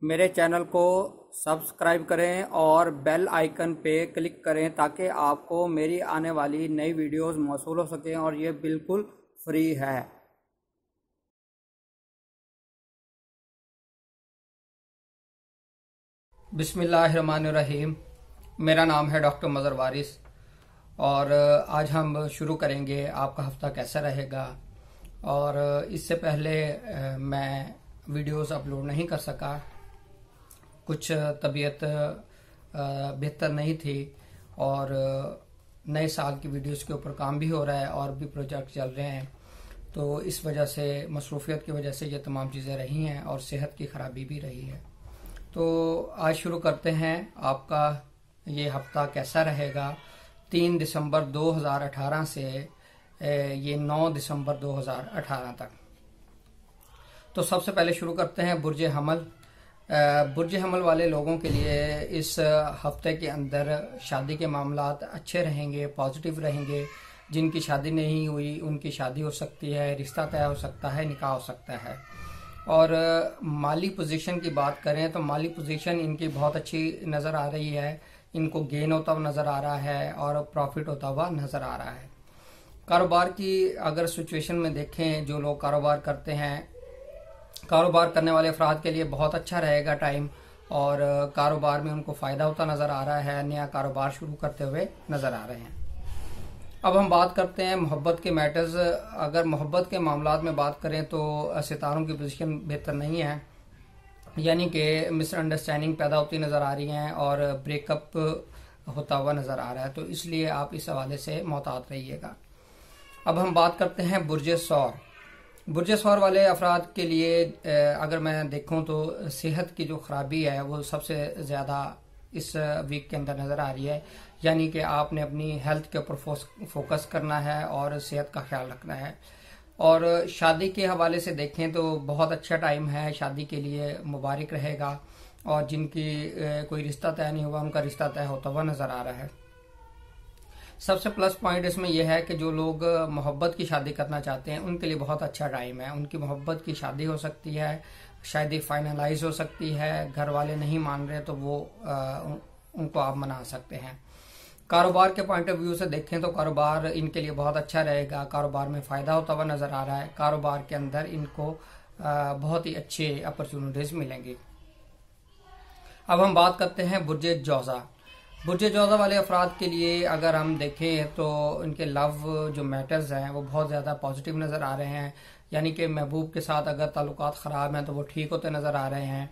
मेरे चैनल को सब्सक्राइब करें और बेल आइकन पे क्लिक करें ताकि आपको मेरी आने वाली नई वीडियोस मौसूल हो सकें और ये बिल्कुल फ्री है। बिस्मिल्लाहिर्रहमानिर्रहीम। मेरा नाम है डॉक्टर मज़हर वारिस और आज हम शुरू करेंगे आपका हफ्ता कैसा रहेगा। और इससे पहले मैं वीडियोस अपलोड नहीं कर सका, कुछ तबीयत बेहतर नहीं थी और नए साल की वीडियोस के ऊपर काम भी हो रहा है और भी प्रोजेक्ट चल रहे हैं, तो इस वजह से मसरूफियत की वजह से ये तमाम चीज़ें रही हैं और सेहत की ख़राबी भी रही है। तो आज शुरू करते हैं आपका ये हफ्ता कैसा रहेगा 3 दिसंबर 2018 से ये 9 दिसंबर 2018 तक। तो सबसे पहले शुरू करते हैं बुर्ज हमल। बुर्ज हमल वाले लोगों के लिए इस हफ्ते के अंदर शादी के मामलात अच्छे रहेंगे, पॉजिटिव रहेंगे। जिनकी शादी नहीं हुई उनकी शादी हो सकती है, रिश्ता तय हो सकता है, निकाह हो सकता है। और माली पोजीशन की बात करें तो माली पोजीशन इनकी बहुत अच्छी नज़र आ रही है। इनको गेन होता हुआ नज़र आ रहा है और प्रॉफिट होता हुआ नज़र आ रहा है। कारोबार की अगर सिचुएशन में देखें, जो लोग कारोबार करते हैं, कारोबार करने वाले अफराद के लिए बहुत अच्छा रहेगा टाइम और कारोबार में उनको फ़ायदा होता नज़र आ रहा है, नया कारोबार शुरू करते हुए नज़र आ रहे हैं। अब हम बात करते हैं मोहब्बत के मैटर्स। अगर मोहब्बत के मामलात में बात करें तो सितारों की पोजीशन बेहतर नहीं है, यानी कि मिसअंडरस्टैंडिंग पैदा होती नज़र आ रही हैं और ब्रेकअप होता हुआ नज़र आ रहा है, तो इसलिए आप इस हवाले से मोहतात रहिएगा। अब हम बात करते हैं बुर्ज सौर। बुर्ज सौर वाले अफराद के लिए अगर मैं देखूं तो सेहत की जो खराबी है वो सबसे ज़्यादा इस वीक के अंदर नज़र आ रही है, यानी कि आपने अपनी हेल्थ के ऊपर फोकस करना है और सेहत का ख्याल रखना है। और शादी के हवाले से देखें तो बहुत अच्छा टाइम है शादी के लिए, मुबारक रहेगा। और जिनकी कोई रिश्ता तय नहीं हुआ उनका रिश्ता तय होता हुआ नज़र आ रहा है। सबसे प्लस पॉइंट इसमें यह है कि जो लोग मोहब्बत की शादी करना चाहते हैं उनके लिए बहुत अच्छा टाइम है। उनकी मोहब्बत की शादी हो सकती है, शादी फाइनलाइज हो सकती है, घर वाले नहीं मान रहे तो वो उनको आप मना सकते हैं। कारोबार के पॉइंट ऑफ व्यू से देखें तो कारोबार इनके लिए बहुत अच्छा रहेगा, कारोबार में फ़ायदा होता हुआ नज़र आ रहा है। कारोबार के अंदर इनको बहुत ही अच्छे अपॉर्चुनिटीज़ मिलेंगी। अब हम बात करते हैं बुर्ज जौज़ा। बुर्ज जौज़ा वाले अफराद के लिए अगर हम देखें तो इनके लव जो मैटर्स हैं वो बहुत ज़्यादा पॉजिटिव नज़र आ रहे हैं, यानी कि महबूब के साथ अगर ताल्लुकात ख़राब हैं तो वो ठीक होते नज़र आ रहे हैं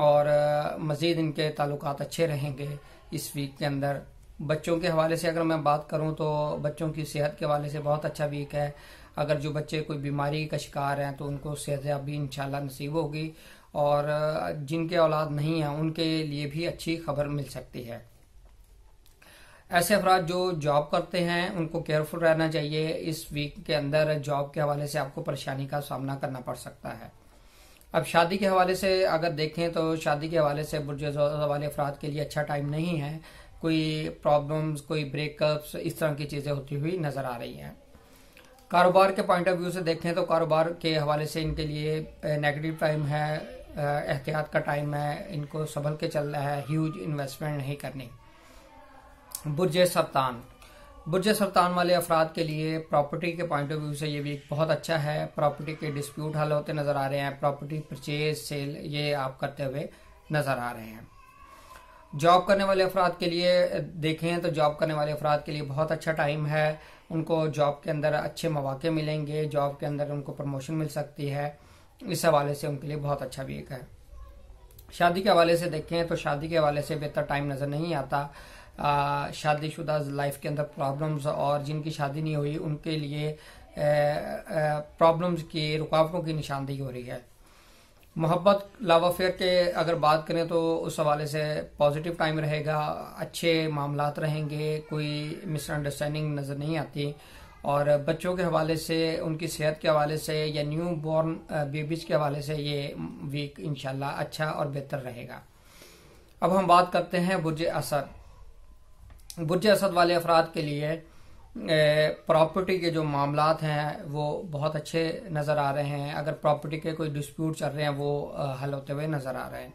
और मज़ीद इनके ताल्लुकात अच्छे रहेंगे इस वीक के अंदर। बच्चों के हवाले से अगर मैं बात करूं तो बच्चों की सेहत के हवाले से बहुत अच्छा वीक है। अगर जो बच्चे कोई बीमारी का शिकार हैं तो उनको सेहतयाबी इंशाल्लाह नसीब होगी और जिनके औलाद नहीं है उनके लिए भी अच्छी खबर मिल सकती है। ऐसे अफराद जो जॉब करते हैं उनको केयरफुल रहना चाहिए। इस वीक के अंदर जॉब के हवाले से आपको परेशानी का सामना करना पड़ सकता है। अब शादी के हवाले से अगर देखें तो शादी के हवाले से बुर्ज जौज़ा वाले अफराद के लिए अच्छा टाइम नहीं है। कोई प्रॉब्लम्स, कोई ब्रेकअप्स, इस तरह की चीज़ें होती हुई नज़र आ रही हैं। कारोबार के पॉइंट ऑफ व्यू से देखें तो कारोबार के हवाले से इनके लिए नेगेटिव टाइम है, एहतियात का टाइम है, इनको संभल के चल रहा है, ह्यूज इन्वेस्टमेंट नहीं करनी। बुर्ज सरतान। बुर्ज सरतान वाले अफराद के लिए प्रॉपर्टी के पॉइंट ऑफ व्यू से ये वीक बहुत अच्छा है। प्रॉपर्टी के डिस्प्यूट हल होते नज़र आ रहे हैं, प्रॉपर्टी परचेज सेल ये आप करते हुए नज़र आ रहे हैं। जॉब करने वाले अफराद के लिए देखें तो जॉब करने वाले अफराद के लिए बहुत अच्छा टाइम है। उनको जॉब के अंदर अच्छे मौके मिलेंगे, जॉब के अंदर उनको प्रमोशन मिल सकती है, इस हवाले से उनके लिए बहुत अच्छा वीक है। शादी के हवाले से देखें तो शादी के हवाले से बेहतर टाइम नज़र नहीं आता। शादीशुदा लाइफ के अंदर प्रॉब्लम्स और जिनकी शादी नहीं हुई उनके लिए प्रॉब्लम्स की, रुकावटों की निशानदेही हो रही है। मोहब्बत लव अफेयर के अगर बात करें तो उस हवाले से पॉजिटिव टाइम रहेगा, अच्छे मामलात रहेंगे, कोई मिसअंडरस्टैंडिंग नज़र नहीं आती। और बच्चों के हवाले से, उनकी सेहत के हवाले से या न्यू बॉर्न बेबीज के हवाले से ये वीक इंशाल्लाह अच्छा और बेहतर रहेगा। अब हम बात करते हैं बुर्ज असद। बुर्ज असद वाले अफराद के लिए प्रॉपर्टी के जो मामलात हैं वो बहुत अच्छे नज़र आ रहे हैं। अगर प्रॉपर्टी के कोई डिस्प्यूट चल रहे हैं वो हल होते हुए नज़र आ रहे हैं।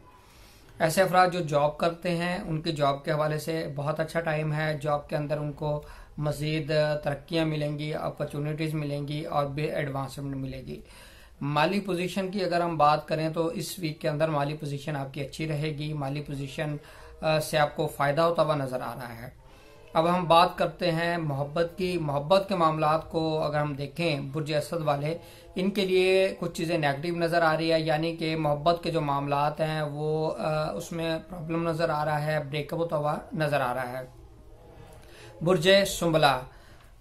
ऐसे अफराद जो जॉब करते हैं उनकी जॉब के हवाले से बहुत अच्छा टाइम है। जॉब के अंदर उनको मजीद तरक्कियां मिलेंगी, अपॉर्चुनिटीज मिलेंगी और बे एडवांसमेंट मिलेगी। माली पोजीशन की अगर हम बात करें तो इस वीक के अंदर माली पोजीशन आपकी अच्छी रहेगी। माली पोजीशन से आपको फायदा होता हुआ नजर आ रहा है। अब हम बात करते हैं मोहब्बत की। मोहब्बत के मामलात को अगर हम देखें बुर्ज असद वाले, इनके लिए कुछ चीज़ें नेगेटिव नज़र आ रही है, यानी कि मोहब्बत के जो मामलात हैं वो उसमें प्रॉब्लम नज़र आ रहा है, ब्रेकअप होता हुआ नज़र आ रहा है। बुर्ज सुंबला,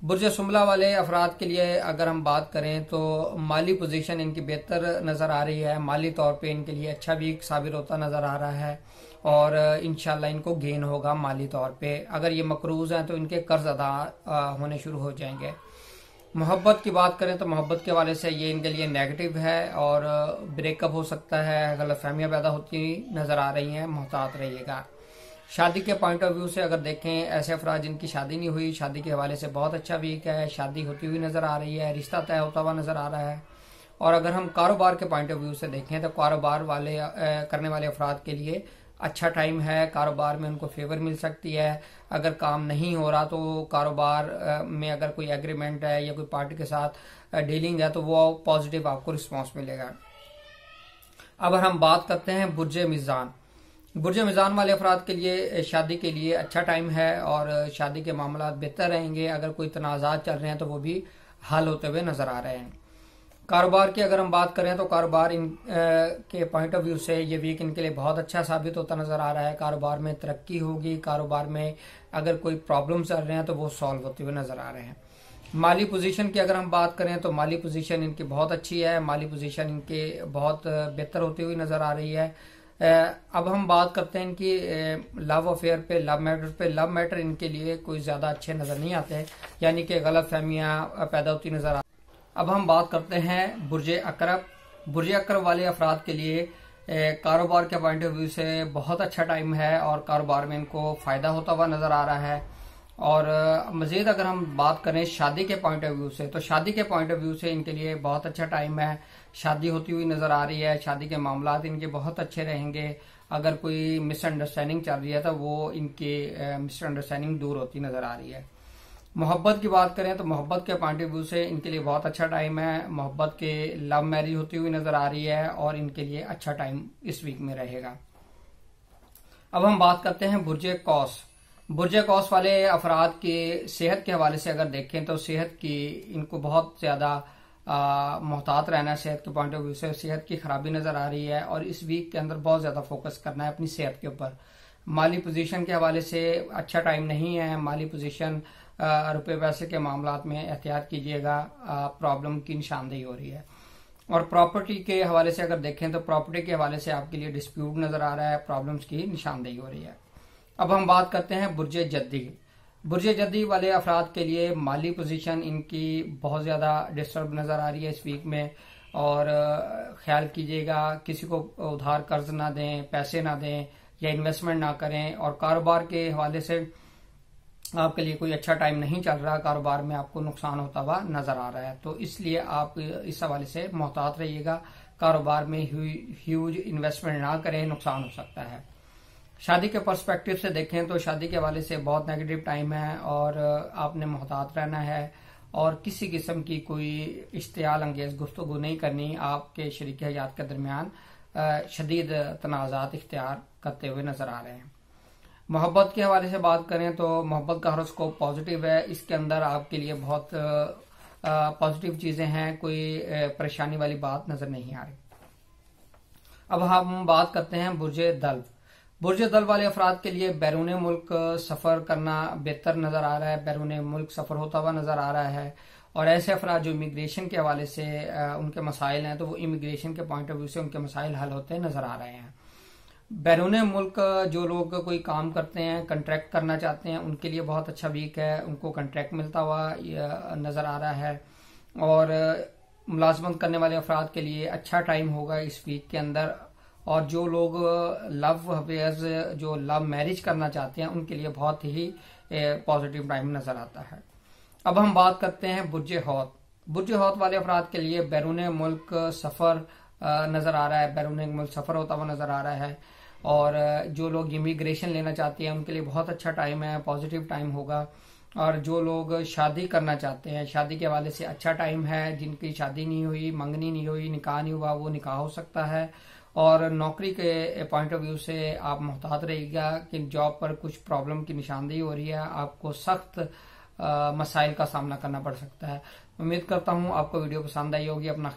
बुर्ज सुंबला वाले अफराद के लिए अगर हम बात करें तो माली पोजीशन इनकी बेहतर नज़र आ रही है। माली तौर पे इनके लिए अच्छा वीक साबित होता नज़र आ रहा है और इंशाल्लाह इनको गेन होगा माली तौर पे। अगर ये मकरूज हैं तो इनके कर्ज अदा होने शुरू हो जाएंगे। मोहब्बत की बात करें तो मोहब्बत के वाले से ये इनके लिए नेगेटिव है और ब्रेकअप हो सकता है, गलतफहमियां पैदा होती नज़र आ रही हैं, मोहतात रहिएगा। शादी के पॉइंट ऑफ व्यू से अगर देखें, ऐसे अफराद जिनकी शादी नहीं हुई, शादी के हवाले से बहुत अच्छा वीक है, शादी होती हुई नज़र आ रही है, रिश्ता तय होता हुआ नज़र आ रहा है। और अगर हम कारोबार के पॉइंट ऑफ व्यू से देखें तो कारोबार वाले करने वाले अफराद के लिए अच्छा टाइम है। कारोबार में उनको फेवर मिल सकती है। अगर काम नहीं हो रहा तो कारोबार में अगर कोई एग्रीमेंट है या कोई पार्टी के साथ डीलिंग है तो वो पॉजिटिव आपको रिस्पॉन्स मिलेगा। अब हम बात करते हैं बुर्ज मीज़ान। बुर्ज मीज़ान वाले अफराद के लिए शादी के लिए अच्छा टाइम है और शादी के मामला बेहतर रहेंगे। अगर कोई तनाज़ात चल रहे हैं तो वो भी हल होते हुए नजर आ रहे हैं। कारोबार की अगर हम बात करें तो कारोबार के पॉइंट ऑफ व्यू से ये वीक इनके लिए बहुत अच्छा साबित होता नजर आ रहा है। कारोबार में तरक्की होगी। कारोबार में अगर कोई प्रॉब्लम चल रहे हैं तो वो सॉल्व होते हुए नजर आ रहे हैं। माली पोजीशन की अगर हम बात करें तो माली पोजीशन इनकी बहुत अच्छी है। माली पोजीशन इनके बहुत बेहतर होती हुई नजर आ रही है। अब हम बात करते हैं इनकी लव अफेयर पे, लव मैटर पे। लव मैटर इनके लिए कोई ज्यादा अच्छे नजर नहीं आते, यानी कि गलत फहमियां पैदा होती नजर आ। अब हम बात करते हैं बुर्ज अकरब। बुर्ज अकरब वाले अफराद के लिए कारोबार के पॉइंट ऑफ व्यू से बहुत अच्छा टाइम है और कारोबार में इनको फायदा होता हुआ नजर आ रहा है। और मजीद अगर हम बात करें शादी के पॉइंट ऑफ व्यू से तो शादी के पॉइंट ऑफ व्यू से इनके लिए बहुत अच्छा टाइम है। शादी होती हुई नजर आ रही है। शादी के मामलात इनके बहुत अच्छे रहेंगे। अगर कोई मिसअंडरस्टैंडिंग चल रही है तो वो इनकी मिसअंडरस्टैंडिंग दूर होती नजर आ रही है। मोहब्बत की बात करें तो मोहब्बत के पॉइंट ऑफ व्यू से इनके लिए बहुत अच्छा टाइम है। मोहब्बत के लव मैरिज होती हुई नजर आ रही है और इनके लिए अच्छा टाइम इस वीक में रहेगा। अब हम बात करते हैं बुर्ज कौस। बुर्ज कौस वाले अफराद की सेहत के हवाले से अगर देखें तो सेहत की इनको बहुत ज्यादा मोहतात रहना है। सेहत के पॉइंट ऑफ व्यू से सेहत की खराबी नजर आ रही है और इस वीक के अंदर बहुत ज्यादा फोकस करना है अपनी सेहत के ऊपर। माली पोजीशन के हवाले से अच्छा टाइम नहीं है। माली पोजीशन रुपए पैसे के मामलात में एहतियात कीजिएगा, प्रॉब्लम की निशानदेही हो रही है। और प्रॉपर्टी के हवाले से अगर देखें तो प्रॉपर्टी के हवाले से आपके लिए डिस्प्यूट नजर आ रहा है, प्रॉब्लम्स की निशानदेही हो रही है। अब हम बात करते हैं बुर्ज जद्दी। बुर्ज जद्दी वाले अफराद के लिए माली पोजीशन इनकी बहुत ज्यादा डिस्टर्ब नजर आ रही है इस वीक में। और ख्याल कीजिएगा किसी को उधार कर्ज ना दें, पैसे ना दें या इन्वेस्टमेंट ना करें। और कारोबार के हवाले से आपके लिए कोई अच्छा टाइम नहीं चल रहा। कारोबार में आपको नुकसान होता हुआ नजर आ रहा है, तो इसलिए आप इस हवाले से मोहतात रहिएगा। कारोबार में ह्यूज इन्वेस्टमेंट ना करें, नुकसान हो सकता है। शादी के पर्सपेक्टिव से देखें तो शादी के हवाले से बहुत नेगेटिव टाइम है और आपने मोहतात रहना है और किसी किस्म की कोई इश्तियाल अंगेज गुफ्तगू नहीं करनी। आपके शरीक हयात के दरमियान शदीद तनाज़ात इख्तियार करते हुए नजर आ रहे हैं। मोहब्बत के हवाले से बात करें तो मोहब्बत का हॉरोस्कोप पॉजिटिव है। इसके अंदर आपके लिए बहुत पॉजिटिव चीजें हैं, कोई परेशानी वाली बात नजर नहीं आ रही। अब हम बात करते हैं बुर्ज दल। बुर्ज दल वाले अफराद के लिए बैरून मुल्क सफर करना बेहतर नजर आ रहा है। बैरून मुल्क सफर होता हुआ नजर आ रहा है। और ऐसे अफराद जो इमिग्रेशन के हवाले से उनके मसाइल हैं तो वो इमिग्रेशन के पॉइंट ऑफ व्यू से उनके मसाइल हल होते नजर आ रहे हैं। बैरून मुल्क जो लोग कोई काम करते हैं, कंट्रैक्ट करना चाहते हैं, उनके लिए बहुत अच्छा वीक है। उनको कंट्रैक्ट मिलता हुआ नजर आ रहा है। और मुलाजमत करने वाले अफराद के लिए अच्छा टाइम होगा इस वीक के अंदर। और जो लोग लव अफेयर्स, जो लव मैरिज करना चाहते हैं, उनके लिए बहुत ही पॉजिटिव टाइम नजर आता है। अब हम बात करते हैं बुर्ज हौत। बुर्ज हौत वाले अफराद के लिए बैरून मुल्क सफर नजर आ रहा है। बैरून मुल्क सफर होता हुआ नजर आ रहा है। और जो लोग इमिग्रेशन लेना चाहते हैं उनके लिए बहुत अच्छा टाइम है, पॉजिटिव टाइम होगा। और जो लोग शादी करना चाहते हैं, शादी के हवाले से अच्छा टाइम है। जिनकी शादी नहीं हुई, मंगनी नहीं हुई, निकाह नहीं हुआ, वो निकाह हो सकता है। और नौकरी के पॉइंट ऑफ व्यू से आप मुहतात रहिएगा कि जॉब पर कुछ प्रॉब्लम की निशानदेही हो रही है, आपको सख्त मसाइल का सामना करना पड़ सकता है। उम्मीद करता हूँ आपको वीडियो पसंद आई होगी। अपना